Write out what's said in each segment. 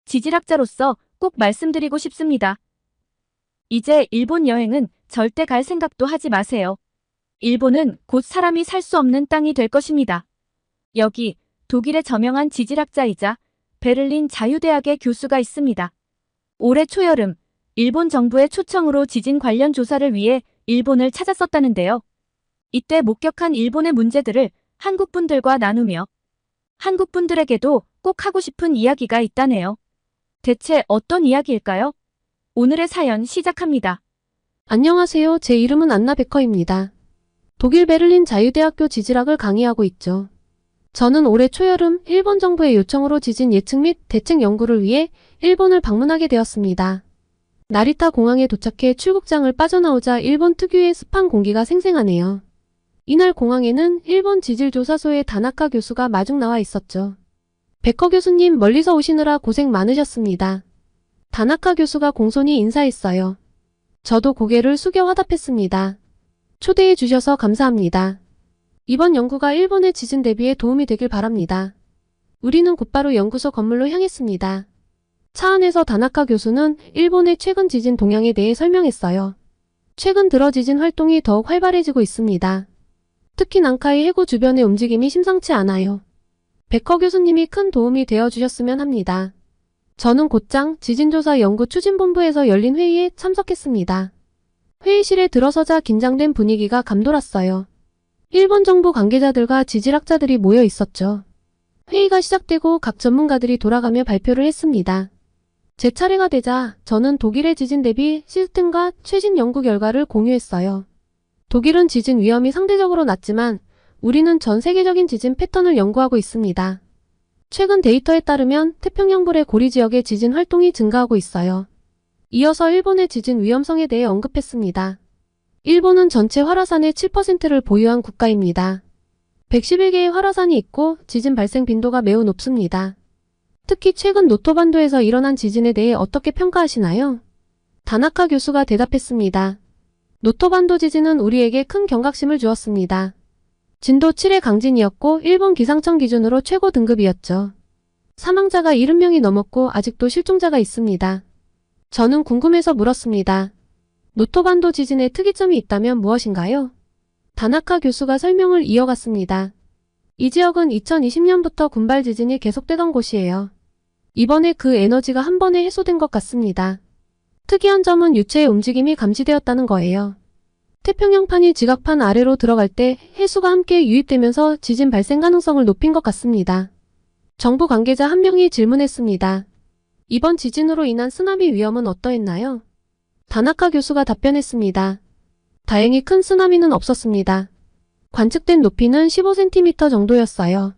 지질학자로서 꼭 말씀드리고 싶습니다. 이제 일본 여행은 절대 갈 생각도 하지 마세요. 일본은 곧 사람이 살 수 없는 땅이 될 것입니다. 여기 독일의 저명한 지질학자이자 베를린 자유대학의 교수가 있습니다. 올해 초여름 일본 정부의 초청으로 지진 관련 조사를 위해 일본을 찾았었다는데요. 이때 목격한 일본의 문제들을 한국분들과 나누며 한국분들에게도 꼭 하고 싶은 이야기가 있다네요. 대체 어떤 이야기일까요? 오늘의 사연 시작합니다. 안녕하세요. 제 이름은 안나 베커입니다. 독일 베를린 자유대학교 지질학을 강의하고 있죠. 저는 올해 초여름 일본 정부의 요청으로 지진 예측 및 대책 연구를 위해 일본을 방문하게 되었습니다. 나리타 공항에 도착해 출국장을 빠져나오자 일본 특유의 습한 공기가 생생하네요. 이날 공항에는 일본 지질조사소의 다나카 교수가 마중 나와 있었죠. 베커 교수님, 멀리서 오시느라 고생 많으셨습니다. 다나카 교수가 공손히 인사했어요. 저도 고개를 숙여 화답했습니다. 초대해 주셔서 감사합니다. 이번 연구가 일본의 지진 대비에 도움이 되길 바랍니다. 우리는 곧바로 연구소 건물로 향했습니다. 차 안에서 다나카 교수는 일본의 최근 지진 동향에 대해 설명했어요. 최근 들어 지진 활동이 더욱 활발해지고 있습니다. 특히 난카이 해구 주변의 움직임이 심상치 않아요. 베커 교수님이 큰 도움이 되어주셨으면 합니다. 저는 곧장 지진조사 연구 추진본부에서 열린 회의에 참석했습니다. 회의실에 들어서자 긴장된 분위기가 감돌았어요. 일본 정부 관계자들과 지질학자들이 모여 있었죠. 회의가 시작되고 각 전문가들이 돌아가며 발표를 했습니다. 제 차례가 되자 저는 독일의 지진 대비 시스템과 최신 연구 결과를 공유했어요. 독일은 지진 위험이 상대적으로 낮지만 우리는 전 세계적인 지진 패턴을 연구하고 있습니다. 최근 데이터에 따르면 태평양불의 고리 지역의 지진 활동이 증가하고 있어요. 이어서 일본의 지진 위험성에 대해 언급했습니다. 일본은 전체 활화산의 7%를 보유한 국가입니다. 111개의 활화산이 있고 지진 발생 빈도가 매우 높습니다. 특히 최근 노토반도에서 일어난 지진에 대해 어떻게 평가하시나요? 다나카 교수가 대답했습니다. 노토반도 지진은 우리에게 큰 경각심을 주었습니다. 진도 7의 강진이었고 일본 기상청 기준으로 최고 등급이었죠. 사망자가 70명이 넘었고 아직도 실종자가 있습니다. 저는 궁금해서 물었습니다. 노토반도 지진의 특이점이 있다면 무엇인가요? 다나카 교수가 설명을 이어갔습니다. 이 지역은 2020년부터 군발 지진이 계속되던 곳이에요. 이번에 그 에너지가 한 번에 해소된 것 같습니다. 특이한 점은 유체의 움직임이 감지되었다는 거예요. 태평양판이 지각판 아래로 들어갈 때 해수가 함께 유입되면서 지진 발생 가능성을 높인 것 같습니다. 정부 관계자 한 명이 질문했습니다. 이번 지진으로 인한 쓰나미 위험은 어떠했나요? 다나카 교수가 답변했습니다. 다행히 큰 쓰나미는 없었습니다. 관측된 높이는 15cm 정도였어요.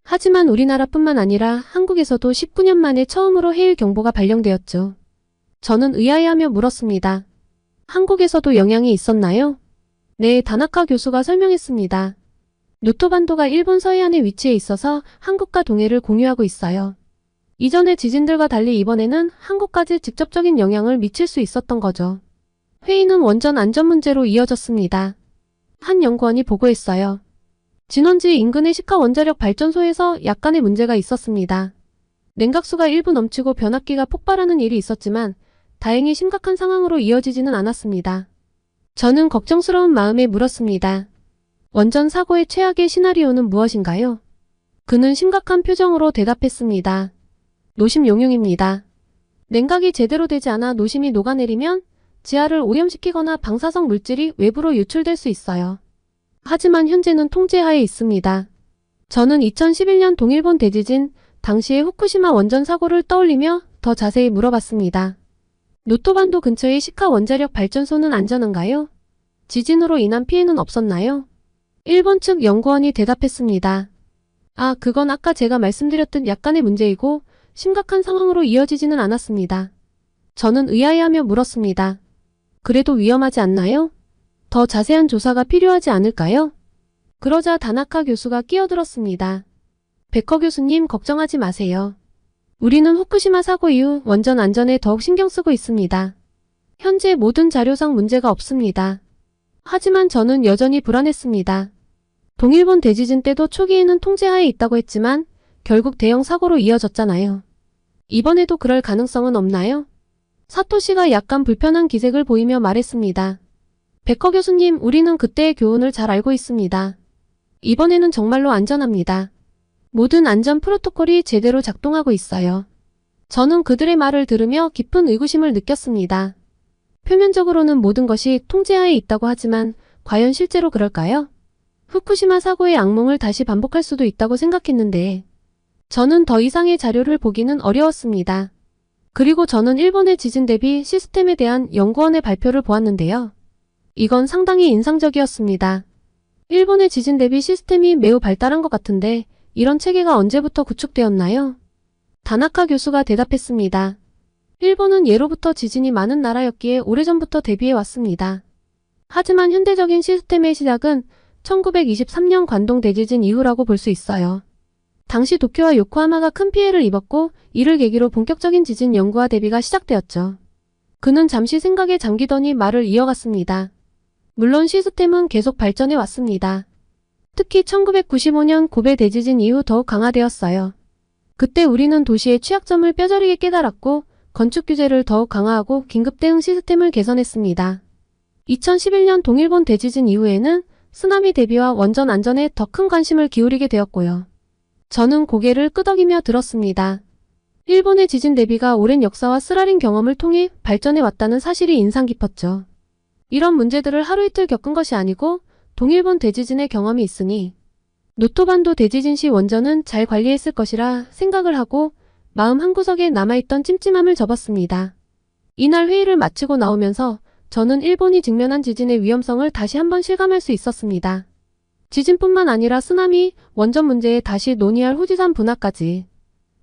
하지만 우리나라뿐만 아니라 한국에서도 19년 만에 처음으로 해일 경보가 발령되었죠. 저는 의아해하며 물었습니다. 한국에서도 영향이 있었나요? 네, 다나카 교수가 설명했습니다. 노토반도가 일본 서해안에 위치해 있어서 한국과 동해를 공유하고 있어요. 이전의 지진들과 달리 이번에는 한국까지 직접적인 영향을 미칠 수 있었던 거죠. 회의는 원전 안전 문제로 이어졌습니다. 한 연구원이 보고했어요. 진원지 인근의 시카 원자력 발전소에서 약간의 문제가 있었습니다. 냉각수가 일부 넘치고 변압기가 폭발하는 일이 있었지만 다행히 심각한 상황으로 이어지지는 않았습니다. 저는 걱정스러운 마음에 물었습니다. 원전 사고의 최악의 시나리오는 무엇인가요? 그는 심각한 표정으로 대답했습니다. 노심 용융입니다. 냉각이 제대로 되지 않아 노심이 녹아내리면 지하를 오염시키거나 방사성 물질이 외부로 유출될 수 있어요. 하지만 현재는 통제하에 있습니다. 저는 2011년 동일본 대지진 당시의 후쿠시마 원전 사고를 떠올리며 더 자세히 물어봤습니다. 노토반도 근처의 시카 원자력 발전소는 안전한가요? 지진으로 인한 피해는 없었나요? 일본 측 연구원이 대답했습니다. 그건 아까 제가 말씀드렸듯 약간의 문제이고 심각한 상황으로 이어지지는 않았습니다. 저는 의아해하며 물었습니다. 그래도 위험하지 않나요? 더 자세한 조사가 필요하지 않을까요? 그러자 다나카 교수가 끼어들었습니다. 베커 교수님, 걱정하지 마세요. 우리는 후쿠시마 사고 이후 원전 안전에 더욱 신경 쓰고 있습니다. 현재 모든 자료상 문제가 없습니다. 하지만 저는 여전히 불안했습니다. 동일본 대지진 때도 초기에는 통제하에 있다고 했지만 결국 대형 사고로 이어졌잖아요. 이번에도 그럴 가능성은 없나요? 사토시가 약간 불편한 기색을 보이며 말했습니다. 베커 교수님, 우리는 그때의 교훈을 잘 알고 있습니다. 이번에는 정말로 안전합니다. 모든 안전 프로토콜이 제대로 작동하고 있어요. 저는 그들의 말을 들으며 깊은 의구심을 느꼈습니다. 표면적으로는 모든 것이 통제하에 있다고 하지만 과연 실제로 그럴까요? 후쿠시마 사고의 악몽을 다시 반복할 수도 있다고 생각했는데 저는 더 이상의 자료를 보기는 어려웠습니다. 그리고 저는 일본의 지진 대비 시스템에 대한 연구원의 발표를 보았는데요. 이건 상당히 인상적이었습니다. 일본의 지진 대비 시스템이 매우 발달한 것 같은데 이런 체계가 언제부터 구축되었나요? 다나카 교수가 대답했습니다. 일본은 예로부터 지진이 많은 나라였기에 오래전부터 대비해 왔습니다. 하지만 현대적인 시스템의 시작은 1923년 관동 대지진 이후라고 볼 수 있어요. 당시 도쿄와 요코하마가 큰 피해를 입었고 이를 계기로 본격적인 지진 연구와 대비가 시작되었죠. 그는 잠시 생각에 잠기더니 말을 이어갔습니다. 물론 시스템은 계속 발전해 왔습니다. 특히 1995년 고베 대지진 이후 더욱 강화되었어요. 그때 우리는 도시의 취약점을 뼈저리게 깨달았고 건축 규제를 더욱 강화하고 긴급 대응 시스템을 개선했습니다. 2011년 동일본 대지진 이후에는 쓰나미 대비와 원전 안전에 더 큰 관심을 기울이게 되었고요. 저는 고개를 끄덕이며 들었습니다. 일본의 지진 대비가 오랜 역사와 쓰라린 경험을 통해 발전해 왔다는 사실이 인상 깊었죠. 이런 문제들을 하루 이틀 겪은 것이 아니고 동일본 대지진의 경험이 있으니 노토반도 대지진 시 원전은 잘 관리했을 것이라 생각을 하고 마음 한구석에 남아있던 찜찜함을 접었습니다. 이날 회의를 마치고 나오면서 저는 일본이 직면한 지진의 위험성을 다시 한번 실감할 수 있었습니다. 지진뿐만 아니라 쓰나미, 원전 문제에 다시 논의할 후지산 분화까지.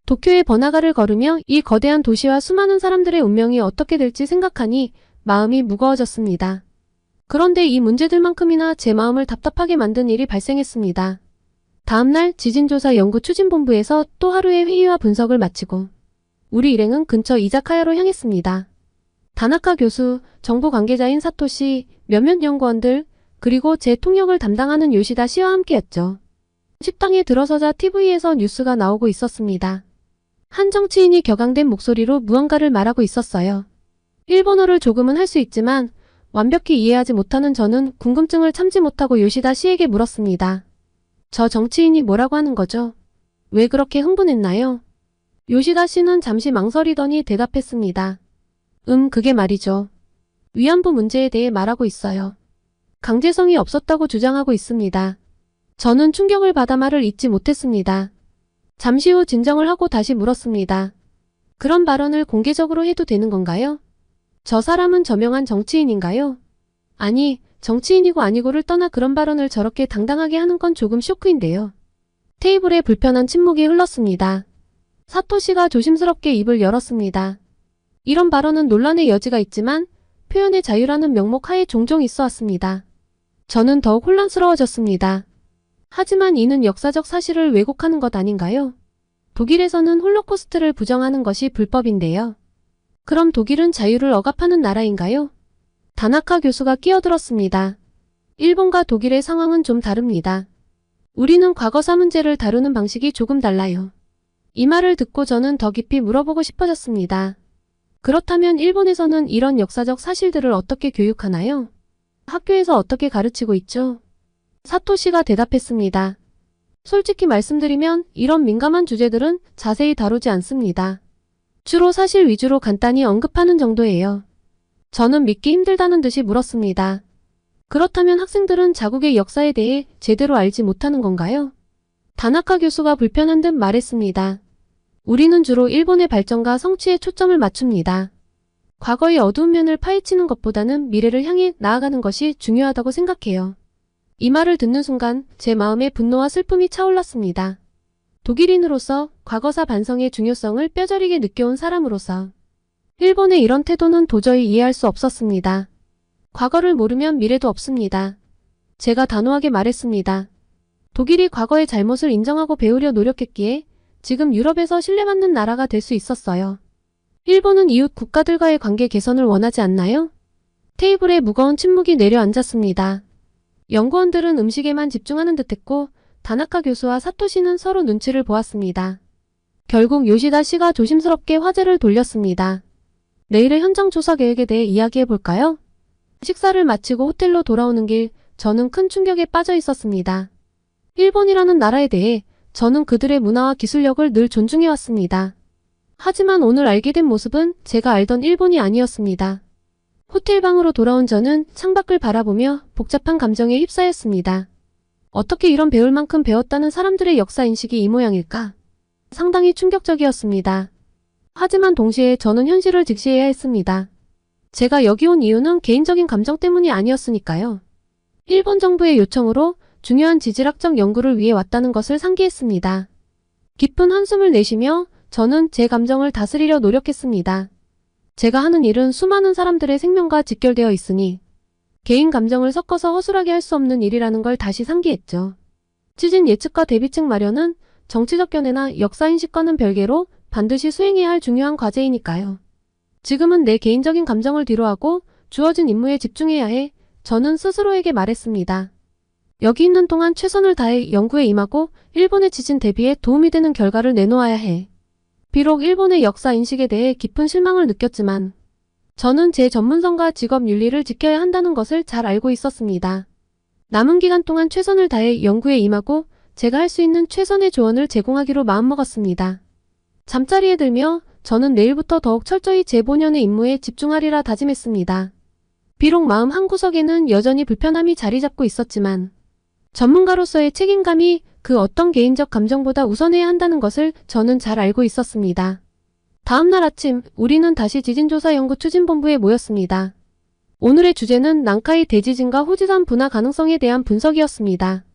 도쿄의 번화가를 걸으며 이 거대한 도시와 수많은 사람들의 운명이 어떻게 될지 생각하니 마음이 무거워졌습니다. 그런데 이 문제들만큼이나 제 마음을 답답하게 만든 일이 발생했습니다. 다음날 지진조사 연구추진본부에서 또 하루의 회의와 분석을 마치고 우리 일행은 근처 이자카야로 향했습니다. 다나카 교수, 정부 관계자인 사토시, 몇몇 연구원들, 그리고 제 통역을 담당하는 요시다 씨와 함께였죠. 식당에 들어서자 TV에서 뉴스가 나오고 있었습니다. 한 정치인이 격앙된 목소리로 무언가를 말하고 있었어요. 일본어를 조금은 할 수 있지만 완벽히 이해하지 못하는 저는 궁금증을 참지 못하고 요시다 씨에게 물었습니다. 저 정치인이 뭐라고 하는 거죠? 왜 그렇게 흥분했나요? 요시다 씨는 잠시 망설이더니 대답했습니다. 그게 말이죠. 위안부 문제에 대해 말하고 있어요. 강제성이 없었다고 주장하고 있습니다. 저는 충격을 받아 말을 잇지 못했습니다. 잠시 후 진정을 하고 다시 물었습니다. 그런 발언을 공개적으로 해도 되는 건가요? 저 사람은 저명한 정치인인가요? 아니, 정치인이고 아니고를 떠나 그런 발언을 저렇게 당당하게 하는 건 조금 쇼크인데요. 테이블에 불편한 침묵이 흘렀습니다. 사토시가 조심스럽게 입을 열었습니다. 이런 발언은 논란의 여지가 있지만 표현의 자유라는 명목 하에 종종 있어 왔습니다. 저는 더욱 혼란스러워졌습니다. 하지만 이는 역사적 사실을 왜곡하는 것 아닌가요? 독일에서는 홀로코스트를 부정하는 것이 불법인데요. 그럼 독일은 자유를 억압하는 나라인가요? 다나카 교수가 끼어들었습니다. 일본과 독일의 상황은 좀 다릅니다. 우리는 과거사 문제를 다루는 방식이 조금 달라요. 이 말을 듣고 저는 더 깊이 물어보고 싶어졌습니다. 그렇다면 일본에서는 이런 역사적 사실들을 어떻게 교육하나요? 학교에서 어떻게 가르치고 있죠? 사토시가 대답했습니다. 솔직히 말씀드리면 이런 민감한 주제들은 자세히 다루지 않습니다. 주로 사실 위주로 간단히 언급하는 정도예요. 저는 믿기 힘들다는 듯이 물었습니다. 그렇다면 학생들은 자국의 역사에 대해 제대로 알지 못하는 건가요? 다나카 교수가 불편한 듯 말했습니다. 우리는 주로 일본의 발전과 성취에 초점을 맞춥니다. 과거의 어두운 면을 파헤치는 것보다는 미래를 향해 나아가는 것이 중요하다고 생각해요. 이 말을 듣는 순간 제 마음에 분노와 슬픔이 차올랐습니다. 독일인으로서 과거사 반성의 중요성을 뼈저리게 느껴온 사람으로서 일본의 이런 태도는 도저히 이해할 수 없었습니다. 과거를 모르면 미래도 없습니다. 제가 단호하게 말했습니다. 독일이 과거의 잘못을 인정하고 배우려 노력했기에 지금 유럽에서 신뢰받는 나라가 될 수 있었어요. 일본은 이웃 국가들과의 관계 개선을 원하지 않나요? 테이블에 무거운 침묵이 내려앉았습니다. 연구원들은 음식에만 집중하는 듯했고 다나카 교수와 사토시는 서로 눈치를 보았습니다. 결국 요시다 씨가 조심스럽게 화제를 돌렸습니다. 내일의 현장 조사 계획에 대해 이야기해 볼까요? 식사를 마치고 호텔로 돌아오는 길, 저는 큰 충격에 빠져 있었습니다. 일본이라는 나라에 대해 저는 그들의 문화와 기술력을 늘 존중해 왔습니다. 하지만 오늘 알게 된 모습은 제가 알던 일본이 아니었습니다. 호텔 방으로 돌아온 저는 창밖을 바라보며 복잡한 감정에 휩싸였습니다. 어떻게 이런 배울 만큼 배웠다는 사람들의 역사 인식이 이 모양일까? 상당히 충격적이었습니다. 하지만 동시에 저는 현실을 직시해야 했습니다. 제가 여기 온 이유는 개인적인 감정 때문이 아니었으니까요. 일본 정부의 요청으로 중요한 지질학적 연구를 위해 왔다는 것을 상기했습니다. 깊은 한숨을 내쉬며 저는 제 감정을 다스리려 노력했습니다. 제가 하는 일은 수많은 사람들의 생명과 직결되어 있으니 개인 감정을 섞어서 허술하게 할 수 없는 일이라는 걸 다시 상기했죠. 지진 예측과 대비책 마련은 정치적 견해나 역사인식과는 별개로 반드시 수행해야 할 중요한 과제이니까요. 지금은 내 개인적인 감정을 뒤로하고 주어진 임무에 집중해야 해 저는 스스로에게 말했습니다. 여기 있는 동안 최선을 다해 연구에 임하고 일본의 지진 대비에 도움이 되는 결과를 내놓아야 해. 비록 일본의 역사 인식에 대해 깊은 실망을 느꼈지만 저는 제 전문성과 직업 윤리를 지켜야 한다는 것을 잘 알고 있었습니다. 남은 기간 동안 최선을 다해 연구에 임하고 제가 할 수 있는 최선의 조언을 제공하기로 마음먹었습니다. 잠자리에 들며 저는 내일부터 더욱 철저히 제 본연의 임무에 집중하리라 다짐했습니다. 비록 마음 한구석에는 여전히 불편함이 자리 잡고 있었지만 전문가로서의 책임감이 그 어떤 개인적 감정보다 우선해야 한다는 것을 저는 잘 알고 있었습니다. 다음 날 아침 우리는 다시 지진조사연구추진본부에 모였습니다. 오늘의 주제는 난카이 대지진과 후지산 분화 가능성에 대한 분석이었습니다.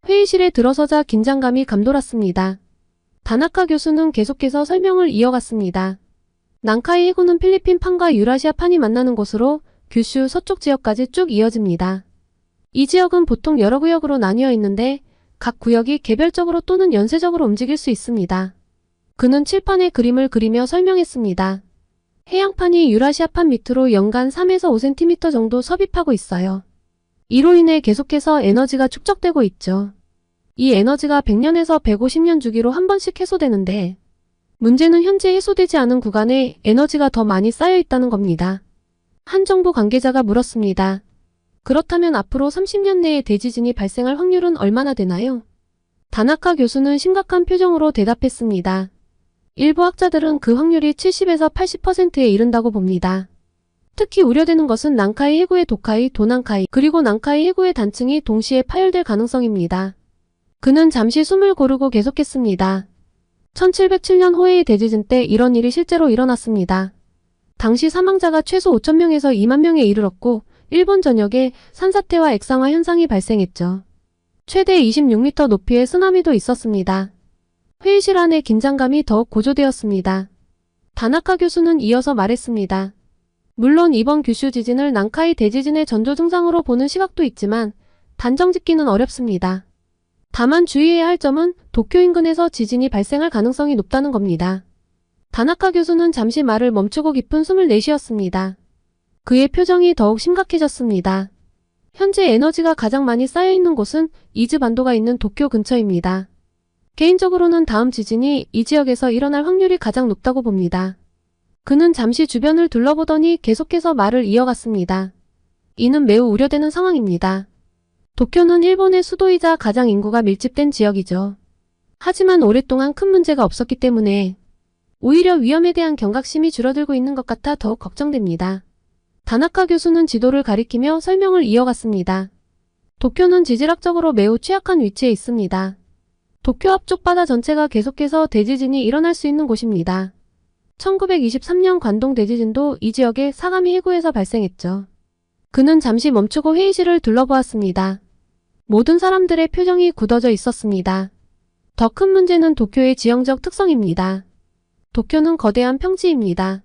회의실에 들어서자 긴장감이 감돌았습니다. 다나카 교수는 계속해서 설명을 이어갔습니다. 난카이 해구는 필리핀판과 유라시아판이 만나는 곳으로 규슈 서쪽 지역까지 쭉 이어집니다. 이 지역은 보통 여러 구역으로 나뉘어 있는데 각 구역이 개별적으로 또는 연쇄적으로 움직일 수 있습니다. 그는 칠판에 그림을 그리며 설명했습니다. 해양판이 유라시아판 밑으로 연간 3에서 5cm 정도 섭입하고 있어요. 이로 인해 계속해서 에너지가 축적되고 있죠. 이 에너지가 100년에서 150년 주기로 한 번씩 해소되는데 문제는 현재 해소되지 않은 구간에 에너지가 더 많이 쌓여 있다는 겁니다. 한 정부 관계자가 물었습니다. 그렇다면 앞으로 30년 내에 대지진이 발생할 확률은 얼마나 되나요? 다나카 교수는 심각한 표정으로 대답했습니다. 일부 학자들은 그 확률이 70에서 80%에 이른다고 봅니다. 특히 우려되는 것은 난카이 해구의 도카이, 도난카이, 그리고 난카이 해구의 단층이 동시에 파열될 가능성입니다. 그는 잠시 숨을 고르고 계속했습니다. 1707년 호에이 대지진 때 이런 일이 실제로 일어났습니다. 당시 사망자가 최소 5,000명에서 2만 명에 이르렀고 일본 전역에 산사태와 액상화 현상이 발생했죠. 최대 26m 높이의 쓰나미도 있었습니다. 회의실 안의 긴장감이 더욱 고조되었습니다. 다나카 교수는 이어서 말했습니다. 물론 이번 규슈 지진을 난카이 대지진의 전조 증상으로 보는 시각도 있지만 단정 짓기는 어렵습니다. 다만 주의해야 할 점은 도쿄 인근에서 지진이 발생할 가능성이 높다는 겁니다. 다나카 교수는 잠시 말을 멈추고 깊은 숨을 내쉬었습니다. 그의 표정이 더욱 심각해졌습니다. 현재 에너지가 가장 많이 쌓여있는 곳은 이즈 반도가 있는 도쿄 근처입니다. 개인적으로는 다음 지진이 이 지역에서 일어날 확률이 가장 높다고 봅니다. 그는 잠시 주변을 둘러보더니 계속해서 말을 이어갔습니다. 이는 매우 우려되는 상황입니다. 도쿄는 일본의 수도이자 가장 인구가 밀집된 지역이죠. 하지만 오랫동안 큰 문제가 없었기 때문에 오히려 위험에 대한 경각심이 줄어들고 있는 것 같아 더욱 걱정됩니다. 다나카 교수는 지도를 가리키며 설명을 이어갔습니다. 도쿄는 지질학적으로 매우 취약한 위치에 있습니다. 도쿄 앞쪽 바다 전체가 계속해서 대지진이 일어날 수 있는 곳입니다. 1923년 관동 대지진도 이 지역의 사가미 해구에서 발생했죠. 그는 잠시 멈추고 회의실을 둘러보았습니다. 모든 사람들의 표정이 굳어져 있었습니다. 더 큰 문제는 도쿄의 지형적 특성입니다. 도쿄는 거대한 평지입니다.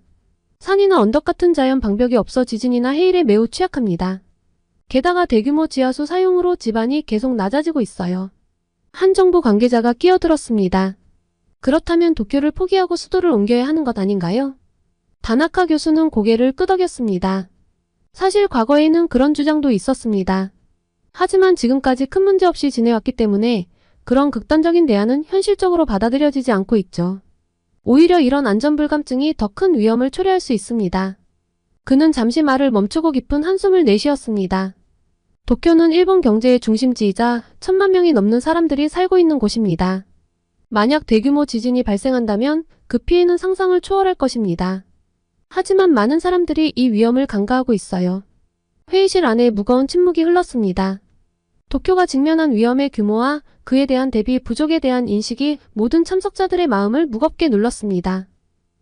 산이나 언덕 같은 자연 방벽이 없어 지진이나 해일에 매우 취약합니다. 게다가 대규모 지하수 사용으로 지반이 계속 낮아지고 있어요. 한 정부 관계자가 끼어들었습니다. 그렇다면 도쿄를 포기하고 수도를 옮겨야 하는 것 아닌가요? 다나카 교수는 고개를 끄덕였습니다. 사실 과거에는 그런 주장도 있었습니다. 하지만 지금까지 큰 문제 없이 지내왔기 때문에 그런 극단적인 대안은 현실적으로 받아들여지지 않고 있죠. 오히려 이런 안전불감증이 더 큰 위험을 초래할 수 있습니다. 그는 잠시 말을 멈추고 깊은 한숨을 내쉬었습니다. 도쿄는 일본 경제의 중심지이자 1,000만 명이 넘는 사람들이 살고 있는 곳입니다. 만약 대규모 지진이 발생한다면 그 피해는 상상을 초월할 것입니다. 하지만 많은 사람들이 이 위험을 간과하고 있어요. 회의실 안에 무거운 침묵이 흘렀습니다. 도쿄가 직면한 위험의 규모와 그에 대한 대비 부족에 대한 인식이 모든 참석자들의 마음을 무겁게 눌렀습니다.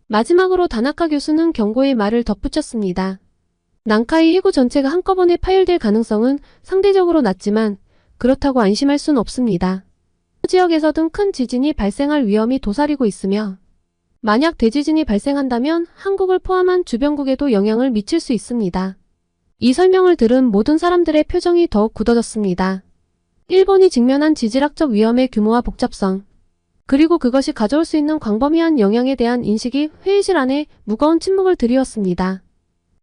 마지막으로 다나카 교수는 경고의 말을 덧붙였습니다. 난카이 해구 전체가 한꺼번에 파열될 가능성은 상대적으로 낮지만 그렇다고 안심할 순 없습니다. 지역에서든 큰 지진이 발생할 위험이 도사리고 있으며 만약 대지진이 발생한다면 한국을 포함한 주변국에도 영향을 미칠 수 있습니다. 이 설명을 들은 모든 사람들의 표정이 더욱 굳어졌습니다. 일본이 직면한 지질학적 위험의 규모와 복잡성, 그리고 그것이 가져올 수 있는 광범위한 영향에 대한 인식이 회의실 안에 무거운 침묵을 드리웠습니다.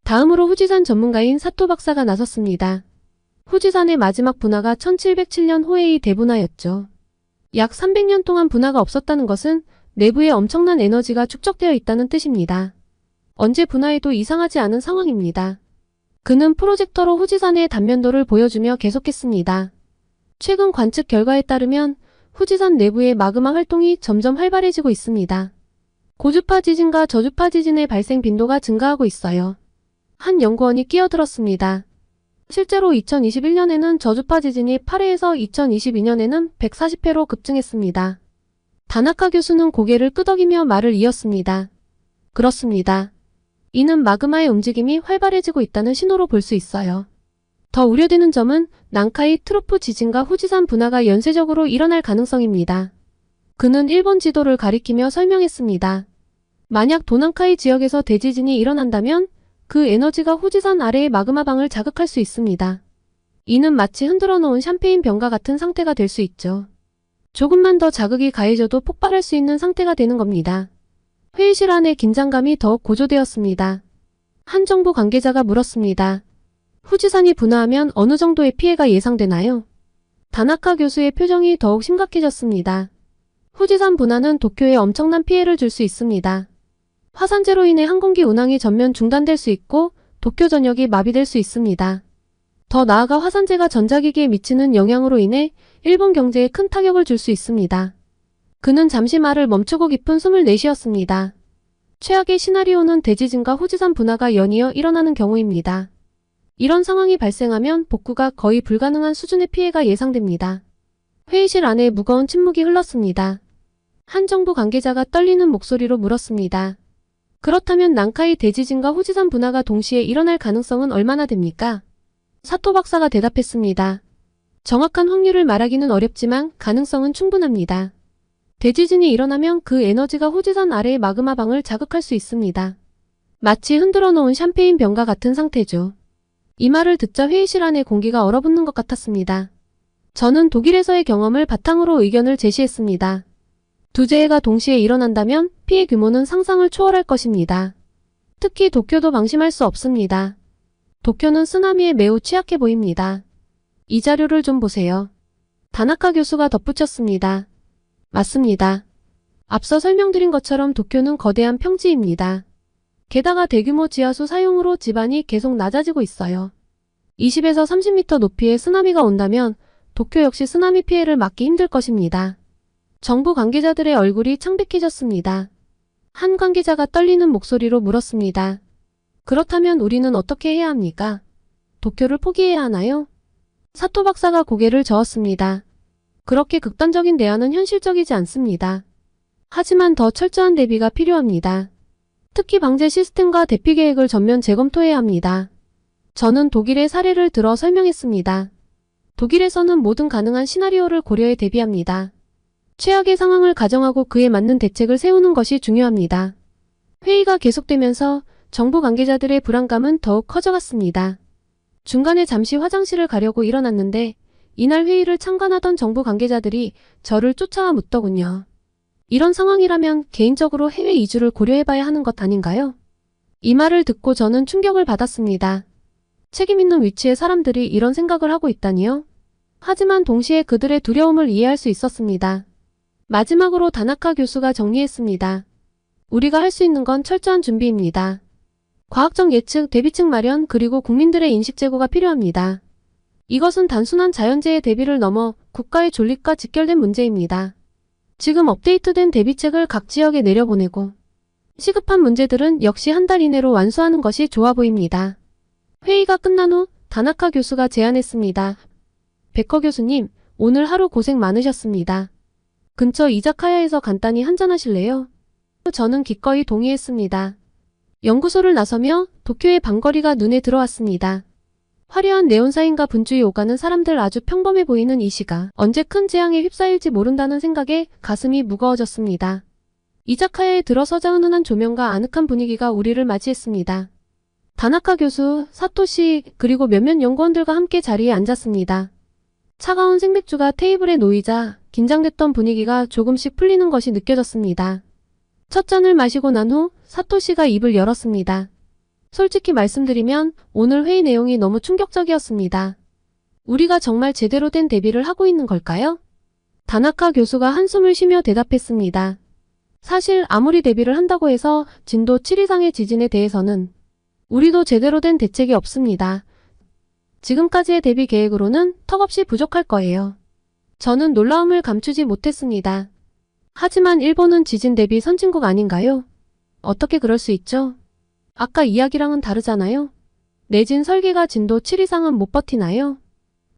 다음으로 후지산 전문가인 사토 박사가 나섰습니다. 후지산의 마지막 분화가 1707년 호에이 대분화였죠. 약 300년 동안 분화가 없었다는 것은 내부에 엄청난 에너지가 축적되어 있다는 뜻입니다. 언제 분화해도 이상하지 않은 상황입니다. 그는 프로젝터로 후지산의 단면도를 보여주며 계속했습니다. 최근 관측 결과에 따르면 후지산 내부의 마그마 활동이 점점 활발해지고 있습니다. 고주파 지진과 저주파 지진의 발생 빈도가 증가하고 있어요. 한 연구원이 끼어들었습니다. 실제로 2021년에는 저주파 지진이 8회에서 2022년에는 140회로 급증했습니다. 다나카 교수는 고개를 끄덕이며 말을 이었습니다. 그렇습니다. 이는 마그마의 움직임이 활발해지고 있다는 신호로 볼 수 있어요. 더 우려되는 점은 난카이 트로프 지진과 후지산 분화가 연쇄적으로 일어날 가능성입니다. 그는 일본 지도를 가리키며 설명했습니다. 만약 도난카이 지역에서 대지진이 일어난다면 그 에너지가 후지산 아래의 마그마방을 자극할 수 있습니다. 이는 마치 흔들어 놓은 샴페인 병과 같은 상태가 될 수 있죠. 조금만 더 자극이 가해져도 폭발할 수 있는 상태가 되는 겁니다. 회의실 안의 긴장감이 더욱 고조되었습니다. 한 정부 관계자가 물었습니다. 후지산이 분화하면 어느 정도의 피해가 예상되나요? 다나카 교수의 표정이 더욱 심각해졌습니다. 후지산 분화는 도쿄에 엄청난 피해를 줄 수 있습니다. 화산재로 인해 항공기 운항이 전면 중단될 수 있고 도쿄 전역이 마비될 수 있습니다. 더 나아가 화산재가 전자기기에 미치는 영향으로 인해 일본 경제에 큰 타격을 줄 수 있습니다. 그는 잠시 말을 멈추고 깊은 숨을 내쉬었습니다. 최악의 시나리오는 대지진과 후지산 분화가 연이어 일어나는 경우입니다. 이런 상황이 발생하면 복구가 거의 불가능한 수준의 피해가 예상됩니다. 회의실 안에 무거운 침묵이 흘렀습니다. 한 정부 관계자가 떨리는 목소리로 물었습니다. 그렇다면 난카이 대지진과 후지산 분화가 동시에 일어날 가능성은 얼마나 됩니까? 사토 박사가 대답했습니다. 정확한 확률을 말하기는 어렵지만 가능성은 충분합니다. 대지진이 일어나면 그 에너지가 후지산 아래의 마그마방을 자극할 수 있습니다. 마치 흔들어 놓은 샴페인 병과 같은 상태죠. 이 말을 듣자 회의실 안의 공기가 얼어붙는 것 같았습니다. 저는 독일에서의 경험을 바탕으로 의견을 제시했습니다. 두 재해가 동시에 일어난다면 피해 규모는 상상을 초월할 것입니다. 특히 도쿄도 방심할 수 없습니다. 도쿄는 쓰나미에 매우 취약해 보입니다. 이 자료를 좀 보세요. 다나카 교수가 덧붙였습니다. 맞습니다. 앞서 설명드린 것처럼 도쿄는 거대한 평지입니다. 게다가 대규모 지하수 사용으로 지반이 계속 낮아지고 있어요. 20에서 30m 높이의 쓰나미가 온다면 도쿄 역시 쓰나미 피해를 막기 힘들 것입니다. 정부 관계자들의 얼굴이 창백해졌습니다. 한 관계자가 떨리는 목소리로 물었습니다. 그렇다면 우리는 어떻게 해야 합니까? 도쿄를 포기해야 하나요? 사토 박사가 고개를 저었습니다. 그렇게 극단적인 대안은 현실적이지 않습니다. 하지만 더 철저한 대비가 필요합니다. 특히 방제 시스템과 대피 계획을 전면 재검토해야 합니다. 저는 독일의 사례를 들어 설명했습니다. 독일에서는 모든 가능한 시나리오를 고려해 대비합니다. 최악의 상황을 가정하고 그에 맞는 대책을 세우는 것이 중요합니다. 회의가 계속되면서 정부 관계자들의 불안감은 더욱 커져갔습니다. 중간에 잠시 화장실을 가려고 일어났는데 이날 회의를 참관하던 정부 관계자들이 저를 쫓아와 묻더군요. 이런 상황이라면 개인적으로 해외 이주를 고려해봐야 하는 것 아닌가요? 이 말을 듣고 저는 충격을 받았습니다. 책임 있는 위치의 사람들이 이런 생각을 하고 있다니요? 하지만 동시에 그들의 두려움을 이해할 수 있었습니다. 마지막으로 다나카 교수가 정리했습니다. 우리가 할 수 있는 건 철저한 준비입니다. 과학적 예측, 대비책 마련, 그리고 국민들의 인식 제고가 필요합니다. 이것은 단순한 자연재해 대비를 넘어 국가의 존립과 직결된 문제입니다. 지금 업데이트된 대비책을 각 지역에 내려보내고 시급한 문제들은 역시 한 달 이내로 완수하는 것이 좋아 보입니다. 회의가 끝난 후 다나카 교수가 제안했습니다. 베커 교수님, 오늘 하루 고생 많으셨습니다. 근처 이자카야에서 간단히 한잔하실래요? 저는 기꺼이 동의했습니다. 연구소를 나서며 도쿄의 밤거리가 눈에 들어왔습니다. 화려한 네온사인과 분주히 오가는 사람들, 아주 평범해 보이는 이 시가 언제 큰 재앙에 휩싸일지 모른다는 생각에 가슴이 무거워졌습니다. 이자카야에 들어서자 은은한 조명과 아늑한 분위기가 우리를 맞이했습니다. 다나카 교수, 사토시, 그리고 몇몇 연구원들과 함께 자리에 앉았습니다. 차가운 생맥주가 테이블에 놓이자 긴장됐던 분위기가 조금씩 풀리는 것이 느껴졌습니다. 첫 잔을 마시고 난 후 사토시가 입을 열었습니다. 솔직히 말씀드리면 오늘 회의 내용이 너무 충격적이었습니다. 우리가 정말 제대로 된 대비를 하고 있는 걸까요? 다나카 교수가 한숨을 쉬며 대답했습니다. 사실 아무리 대비를 한다고 해서 진도 7 이상의 지진에 대해서는 우리도 제대로 된 대책이 없습니다. 지금까지의 대비 계획으로는 턱없이 부족할 거예요. 저는 놀라움을 감추지 못했습니다. 하지만 일본은 지진 대비 선진국 아닌가요? 어떻게 그럴 수 있죠? 아까 이야기랑은 다르잖아요. 내진 설계가 진도 7 이상은 못 버티나요?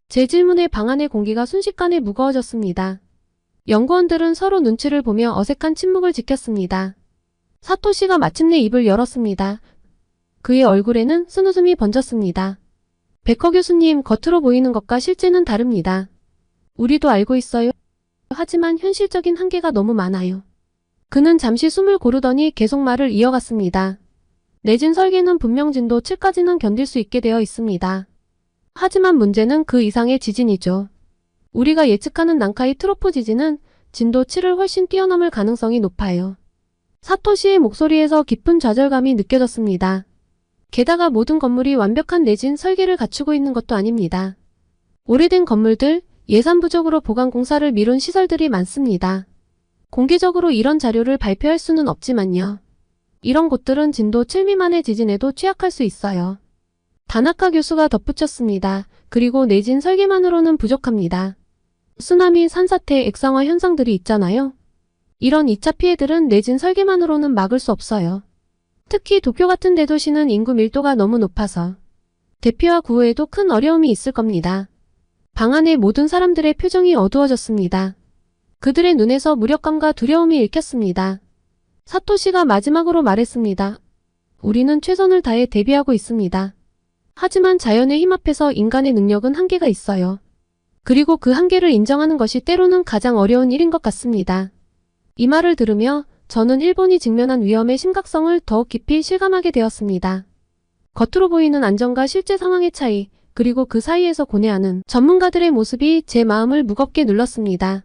제 질문에 방 안의 공기가 순식간에 무거워졌습니다. 연구원들은 서로 눈치를 보며 어색한 침묵을 지켰습니다. 사토시가 마침내 입을 열었습니다. 그의 얼굴에는 쓴웃음이 번졌습니다. 베커 교수님, 겉으로 보이는 것과 실제는 다릅니다. 우리도 알고 있어요. 하지만 현실적인 한계가 너무 많아요. 그는 잠시 숨을 고르더니 계속 말을 이어갔습니다. 내진 설계는 분명 진도 7까지는 견딜 수 있게 되어 있습니다. 하지만 문제는 그 이상의 지진이죠. 우리가 예측하는 난카이 트로프 지진은 진도 7을 훨씬 뛰어넘을 가능성이 높아요. 사토시의 목소리에서 깊은 좌절감이 느껴졌습니다. 게다가 모든 건물이 완벽한 내진 설계를 갖추고 있는 것도 아닙니다. 오래된 건물들, 예산 부족으로 보강 공사를 미룬 시설들이 많습니다. 공개적으로 이런 자료를 발표할 수는 없지만요. 이런 곳들은 진도 7 미만의 지진에도 취약할 수 있어요. 다나카 교수가 덧붙였습니다. 그리고 내진 설계만으로는 부족합니다. 쓰나미, 산사태, 액상화 현상들이 있잖아요. 이런 2차 피해들은 내진 설계만으로는 막을 수 없어요. 특히 도쿄 같은 대도시는 인구 밀도가 너무 높아서 대피와 구호에도 큰 어려움이 있을 겁니다. 방 안의 모든 사람들의 표정이 어두워졌습니다. 그들의 눈에서 무력감과 두려움이 읽혔습니다. 사토시가 마지막으로 말했습니다. 우리는 최선을 다해 대비하고 있습니다. 하지만 자연의 힘 앞에서 인간의 능력은 한계가 있어요. 그리고 그 한계를 인정하는 것이 때로는 가장 어려운 일인 것 같습니다. 이 말을 들으며 저는 일본이 직면한 위험의 심각성을 더욱 깊이 실감하게 되었습니다. 겉으로 보이는 안전과 실제 상황의 차이, 그리고 그 사이에서 고뇌하는 전문가들의 모습이 제 마음을 무겁게 눌렀습니다.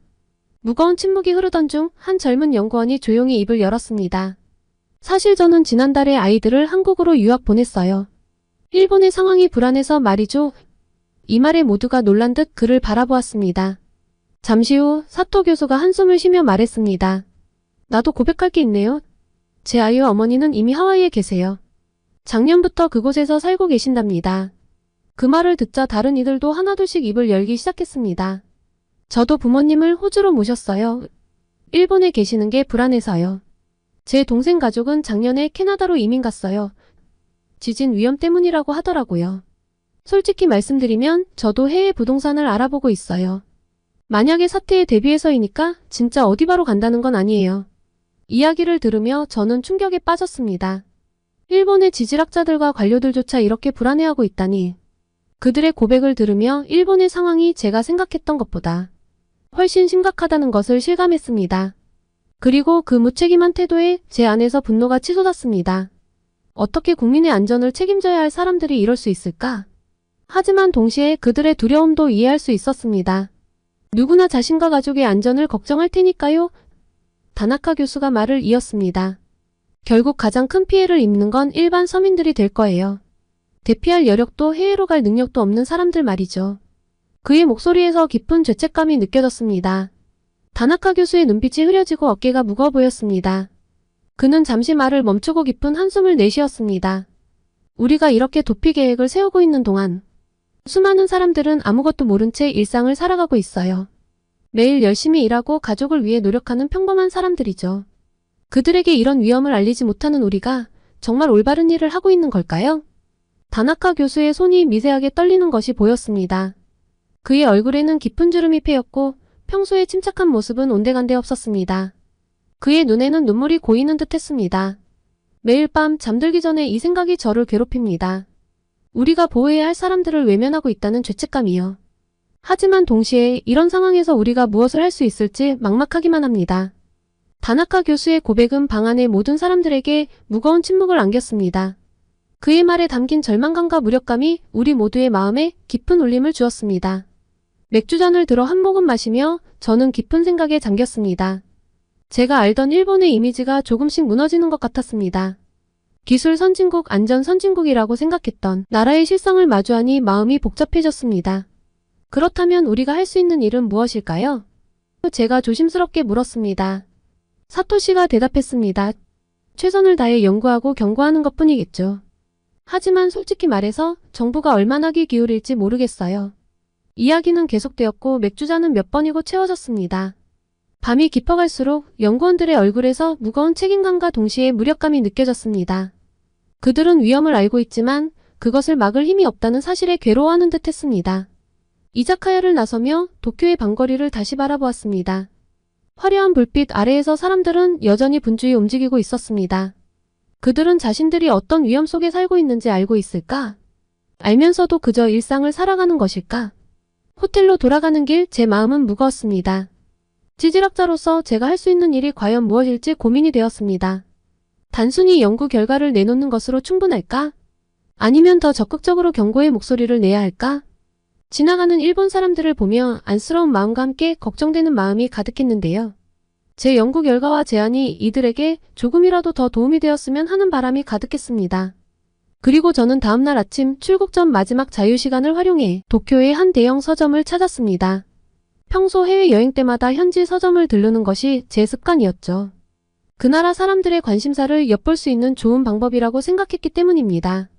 무거운 침묵이 흐르던 중 한 젊은 연구원이 조용히 입을 열었습니다. 사실 저는 지난달에 아이들을 한국으로 유학 보냈어요. 일본의 상황이 불안해서 말이죠. 이 말에 모두가 놀란 듯 그를 바라보았습니다. 잠시 후 사토 교수가 한숨을 쉬며 말했습니다. 나도 고백할 게 있네요. 제 아이와 어머니는 이미 하와이에 계세요. 작년부터 그곳에서 살고 계신답니다. 그 말을 듣자 다른 이들도 하나둘씩 입을 열기 시작했습니다. 저도 부모님을 호주로 모셨어요. 일본에 계시는 게 불안해서요. 제 동생 가족은 작년에 캐나다로 이민 갔어요. 지진 위험 때문이라고 하더라고요. 솔직히 말씀드리면 저도 해외 부동산을 알아보고 있어요. 만약에 사태에 대비해서이니까 진짜 어디 바로 간다는 건 아니에요. 이야기를 들으며 저는 충격에 빠졌습니다. 일본의 지질학자들과 관료들조차 이렇게 불안해하고 있다니. 그들의 고백을 들으며 일본의 상황이 제가 생각했던 것보다 훨씬 심각하다는 것을 실감했습니다. 그리고 그 무책임한 태도에 제 안에서 분노가 치솟았습니다. 어떻게 국민의 안전을 책임져야 할 사람들이 이럴 수 있을까? 하지만 동시에 그들의 두려움도 이해할 수 있었습니다. 누구나 자신과 가족의 안전을 걱정할 테니까요. 다나카 교수가 말을 이었습니다. 결국 가장 큰 피해를 입는 건 일반 서민들이 될 거예요. 대피할 여력도 해외로 갈 능력도 없는 사람들 말이죠. 그의 목소리에서 깊은 죄책감이 느껴졌습니다. 다나카 교수의 눈빛이 흐려지고 어깨가 무거워 보였습니다. 그는 잠시 말을 멈추고 깊은 한숨을 내쉬었습니다. 우리가 이렇게 도피 계획을 세우고 있는 동안 수많은 사람들은 아무것도 모른 채 일상을 살아가고 있어요. 매일 열심히 일하고 가족을 위해 노력하는 평범한 사람들이죠. 그들에게 이런 위험을 알리지 못하는 우리가 정말 올바른 일을 하고 있는 걸까요? 다나카 교수의 손이 미세하게 떨리는 것이 보였습니다. 그의 얼굴에는 깊은 주름이 패였고 평소의 침착한 모습은 온데간데 없었습니다. 그의 눈에는 눈물이 고이는 듯 했습니다. 매일 밤 잠들기 전에 이 생각이 저를 괴롭힙니다. 우리가 보호해야 할 사람들을 외면하고 있다는 죄책감이요. 하지만 동시에 이런 상황에서 우리가 무엇을 할 수 있을지 막막하기만 합니다. 다나카 교수의 고백은 방 안의 모든 사람들에게 무거운 침묵을 안겼습니다. 그의 말에 담긴 절망감과 무력감이 우리 모두의 마음에 깊은 울림을 주었습니다. 맥주잔을 들어 한 모금 마시며 저는 깊은 생각에 잠겼습니다. 제가 알던 일본의 이미지가 조금씩 무너지는 것 같았습니다. 기술 선진국, 안전 선진국이라고 생각했던 나라의 실상을 마주하니 마음이 복잡해졌습니다. 그렇다면 우리가 할 수 있는 일은 무엇일까요? 제가 조심스럽게 물었습니다. 사토시가 대답했습니다. 최선을 다해 연구하고 경고하는 것뿐이겠죠. 하지만 솔직히 말해서 정부가 얼마나 귀 기울일지 모르겠어요. 이야기는 계속되었고 맥주잔은 몇 번이고 채워졌습니다. 밤이 깊어갈수록 연구원들의 얼굴에서 무거운 책임감과 동시에 무력감이 느껴졌습니다. 그들은 위험을 알고 있지만 그것을 막을 힘이 없다는 사실에 괴로워하는 듯 했습니다. 이자카야를 나서며 도쿄의 방거리를 다시 바라보았습니다. 화려한 불빛 아래에서 사람들은 여전히 분주히 움직이고 있었습니다. 그들은 자신들이 어떤 위험 속에 살고 있는지 알고 있을까? 알면서도 그저 일상을 살아가는 것일까? 호텔로 돌아가는 길 제 마음은 무거웠습니다. 지질학자로서 제가 할 수 있는 일이 과연 무엇일지 고민이 되었습니다. 단순히 연구 결과를 내놓는 것으로 충분할까? 아니면 더 적극적으로 경고의 목소리를 내야 할까? 지나가는 일본 사람들을 보며 안쓰러운 마음과 함께 걱정되는 마음이 가득했는데요. 제 연구 결과와 제안이 이들에게 조금이라도 더 도움이 되었으면 하는 바람이 가득했습니다. 그리고 저는 다음날 아침 출국 전 마지막 자유시간을 활용해 도쿄의 한 대형 서점을 찾았습니다. 평소 해외여행 때마다 현지 서점을 들르는 것이 제 습관이었죠. 그 나라 사람들의 관심사를 엿볼 수 있는 좋은 방법이라고 생각했기 때문입니다.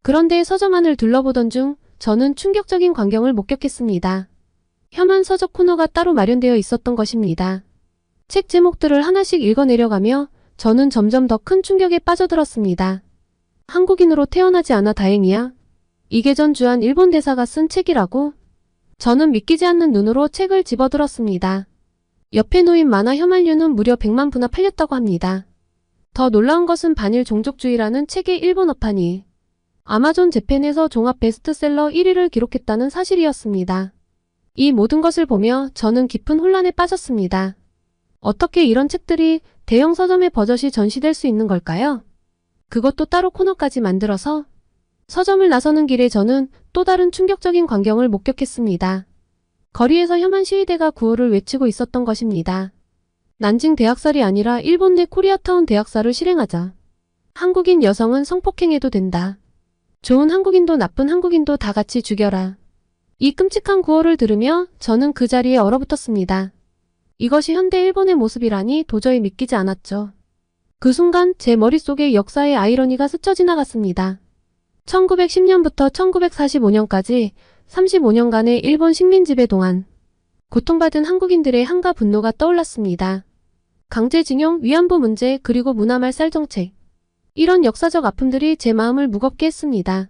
그런데 서점 안을 둘러보던 중 저는 충격적인 광경을 목격했습니다. 혐한 서적 코너가 따로 마련되어 있었던 것입니다. 책 제목들을 하나씩 읽어내려가며 저는 점점 더 큰 충격에 빠져들었습니다. 한국인으로 태어나지 않아 다행이야. 이계전 주한 일본 대사가 쓴 책이라고? 저는 믿기지 않는 눈으로 책을 집어들었습니다. 옆에 놓인 만화 혐한류는 무려 100만 부나 팔렸다고 합니다. 더 놀라운 것은 반일 종족주의라는 책의 일본어판이 아마존 재팬에서 종합 베스트셀러 1위를 기록했다는 사실이었습니다. 이 모든 것을 보며 저는 깊은 혼란에 빠졌습니다. 어떻게 이런 책들이 대형 서점의 버젓이 전시될 수 있는 걸까요? 그것도 따로 코너까지 만들어서? 서점을 나서는 길에 저는 또 다른 충격적인 광경을 목격했습니다. 거리에서 혐한 시위대가 구호를 외치고 있었던 것입니다. 난징 대학살이 아니라 일본 내 코리아타운 대학살을 실행하자. 한국인 여성은 성폭행해도 된다. 좋은 한국인도 나쁜 한국인도 다 같이 죽여라. 이 끔찍한 구호를 들으며 저는 그 자리에 얼어붙었습니다. 이것이 현대 일본의 모습이라니 도저히 믿기지 않았죠. 그 순간 제 머릿속에 역사의 아이러니가 스쳐 지나갔습니다. 1910년부터 1945년까지 35년간의 일본 식민지배 동안 고통받은 한국인들의 한가 분노가 떠올랐습니다. 강제징용, 위안부 문제, 그리고 문화말살 정책. 이런 역사적 아픔들이 제 마음을 무겁게 했습니다.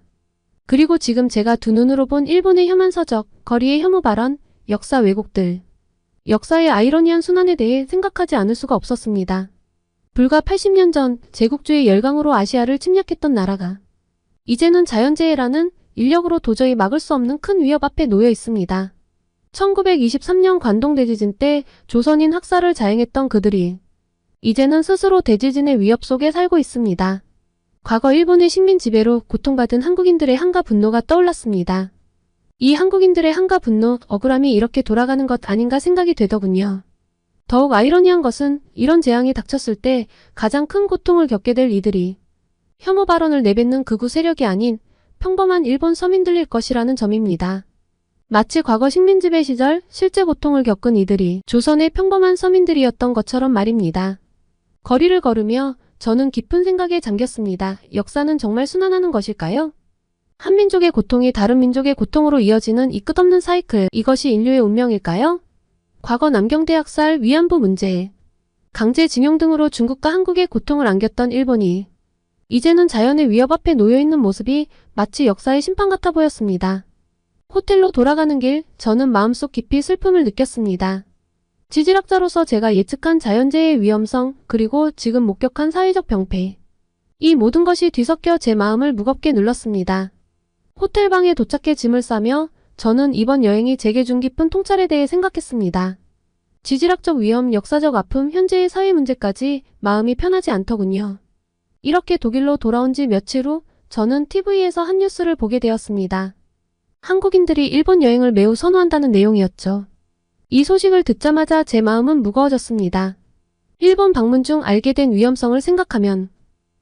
그리고 지금 제가 두 눈으로 본 일본의 혐한 서적, 거리의 혐오 발언, 역사 왜곡들. 역사의 아이러니한 순환에 대해 생각하지 않을 수가 없었습니다. 불과 80년 전 제국주의 열강으로 아시아를 침략했던 나라가 이제는 자연재해라는 인력으로 도저히 막을 수 없는 큰 위협 앞에 놓여 있습니다. 1923년 관동 대지진 때 조선인 학살을 자행했던 그들이 이제는 스스로 대지진의 위협 속에 살고 있습니다. 과거 일본의 식민 지배로 고통받은 한국인들의 한가 분노가 떠올랐습니다. 이 한국인들의 한가 분노, 억울함이 이렇게 돌아가는 것 아닌가 생각이 되더군요. 더욱 아이러니한 것은 이런 재앙이 닥쳤을 때 가장 큰 고통을 겪게 될 이들이 혐오 발언을 내뱉는 극우 세력이 아닌 평범한 일본 서민들일 것이라는 점입니다. 마치 과거 식민지배 시절 실제 고통을 겪은 이들이 조선의 평범한 서민들이었던 것처럼 말입니다. 거리를 걸으며 저는 깊은 생각에 잠겼습니다. 역사는 정말 순환하는 것일까요? 한 민족의 고통이 다른 민족의 고통으로 이어지는 이 끝없는 사이클, 이것이 인류의 운명일까요? 과거 남경대 학살, 위안부 문제, 강제징용 등으로 중국과 한국의 고통을 안겼던 일본이 이제는 자연의 위협 앞에 놓여있는 모습이 마치 역사의 심판 같아 보였습니다. 호텔로 돌아가는 길, 저는 마음속 깊이 슬픔을 느꼈습니다. 지질학자로서 제가 예측한 자연재해의 위험성, 그리고 지금 목격한 사회적 병폐. 이 모든 것이 뒤섞여 제 마음을 무겁게 눌렀습니다. 호텔방에 도착해 짐을 싸며 저는 이번 여행이 제게 준 깊은 통찰에 대해 생각했습니다. 지질학적 위험, 역사적 아픔, 현재의 사회 문제까지 마음이 편하지 않더군요. 이렇게 독일로 돌아온 지 며칠 후 저는 TV에서 한 뉴스를 보게 되었습니다. 한국인들이 일본 여행을 매우 선호한다는 내용이었죠. 이 소식을 듣자마자 제 마음은 무거워졌습니다. 일본 방문 중 알게 된 위험성을 생각하면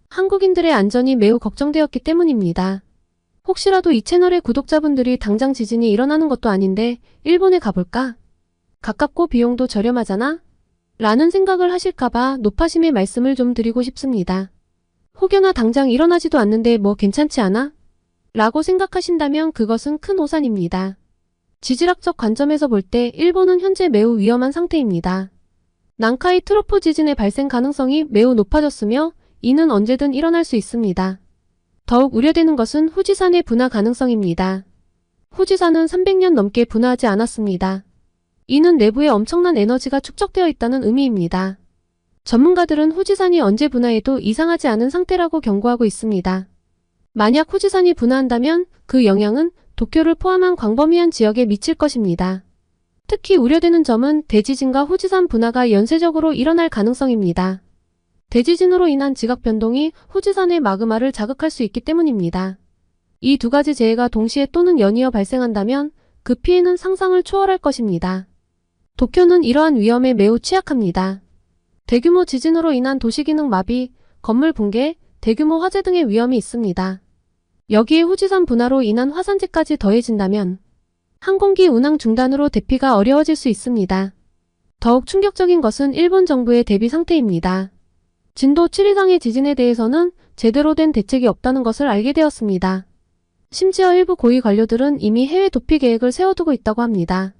한국인들의 안전이 매우 걱정되었기 때문입니다. 혹시라도 이 채널의 구독자분들이 당장 지진이 일어나는 것도 아닌데 일본에 가볼까? 가깝고 비용도 저렴하잖아? 라는 생각을 하실까봐 노파심의 말씀을 좀 드리고 싶습니다. 혹여나 당장 일어나지도 않는데 뭐 괜찮지 않아? 라고 생각하신다면 그것은 큰 오산입니다. 지질학적 관점에서 볼 때 일본은 현재 매우 위험한 상태입니다. 난카이 트로프 지진의 발생 가능성이 매우 높아졌으며 이는 언제든 일어날 수 있습니다. 더욱 우려되는 것은 후지산의 분화 가능성입니다. 후지산은 300년 넘게 분화하지 않았습니다. 이는 내부에 엄청난 에너지가 축적되어 있다는 의미입니다. 전문가들은 후지산이 언제 분화해도 이상하지 않은 상태라고 경고하고 있습니다. 만약 후지산이 분화한다면 그 영향은 도쿄를 포함한 광범위한 지역에 미칠 것입니다. 특히 우려되는 점은 대지진과 후지산 분화가 연쇄적으로 일어날 가능성입니다. 대지진으로 인한 지각 변동이 후지산의 마그마를 자극할 수 있기 때문입니다. 이 두 가지 재해가 동시에 또는 연이어 발생한다면 그 피해는 상상을 초월할 것입니다. 도쿄는 이러한 위험에 매우 취약합니다. 대규모 지진으로 인한 도시기능 마비, 건물 붕괴, 대규모 화재 등의 위험이 있습니다. 여기에 후지산 분화로 인한 화산재까지 더해진다면 항공기 운항 중단으로 대피가 어려워질 수 있습니다. 더욱 충격적인 것은 일본 정부의 대비 상태입니다. 진도 7 이상의 지진에 대해서는 제대로 된 대책이 없다는 것을 알게 되었습니다. 심지어 일부 고위 관료들은 이미 해외 도피 계획을 세워두고 있다고 합니다.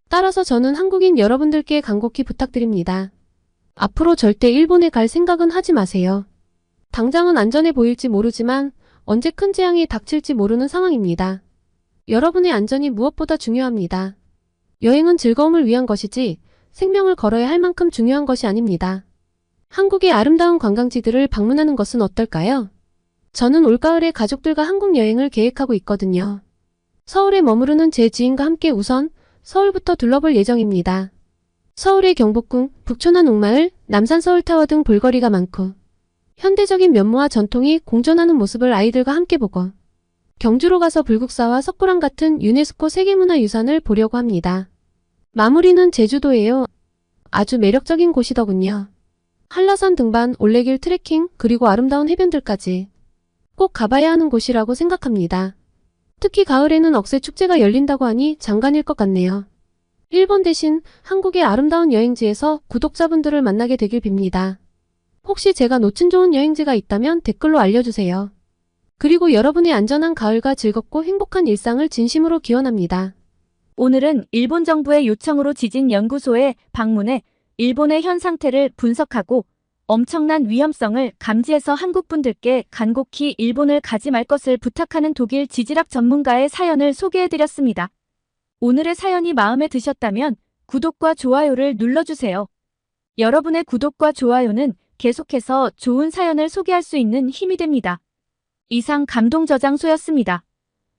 따라서 저는 한국인 여러분들께 간곡히 부탁드립니다. 앞으로 절대 일본에 갈 생각은 하지 마세요. 당장은 안전해 보일지 모르지만 언제 큰 재앙이 닥칠지 모르는 상황입니다. 여러분의 안전이 무엇보다 중요합니다. 여행은 즐거움을 위한 것이지 생명을 걸어야 할 만큼 중요한 것이 아닙니다. 한국의 아름다운 관광지들을 방문하는 것은 어떨까요? 저는 올가을에 가족들과 한국 여행을 계획하고 있거든요. 서울에 머무르는 제 지인과 함께 우선 서울부터 둘러볼 예정입니다. 서울의 경복궁, 북촌한 옥마을, 남산 서울타워 등 볼거리가 많고 현대적인 면모와 전통이 공존하는 모습을 아이들과 함께 보고 경주로 가서 불국사와 석굴암 같은 유네스코 세계문화유산을 보려고 합니다. 마무리는 제주도예요. 아주 매력적인 곳이더군요. 한라산 등반, 올레길 트레킹, 그리고 아름다운 해변들까지 꼭 가봐야 하는 곳이라고 생각합니다. 특히 가을에는 억새축제가 열린다고 하니 장관일 것 같네요. 일본 대신 한국의 아름다운 여행지에서 구독자분들을 만나게 되길 빕니다. 혹시 제가 놓친 좋은 여행지가 있다면 댓글로 알려주세요. 그리고 여러분의 안전한 가을과 즐겁고 행복한 일상을 진심으로 기원합니다. 오늘은 일본 정부의 요청으로 지진연구소에 방문해 일본의 현 상태를 분석하고 엄청난 위험성을 감지해서 한국분들께 간곡히 일본을 가지 말 것을 부탁하는 독일 지질학 전문가의 사연을 소개해드렸습니다. 오늘의 사연이 마음에 드셨다면 구독과 좋아요를 눌러주세요. 여러분의 구독과 좋아요는 계속해서 좋은 사연을 소개할 수 있는 힘이 됩니다. 이상 감동저장소였습니다.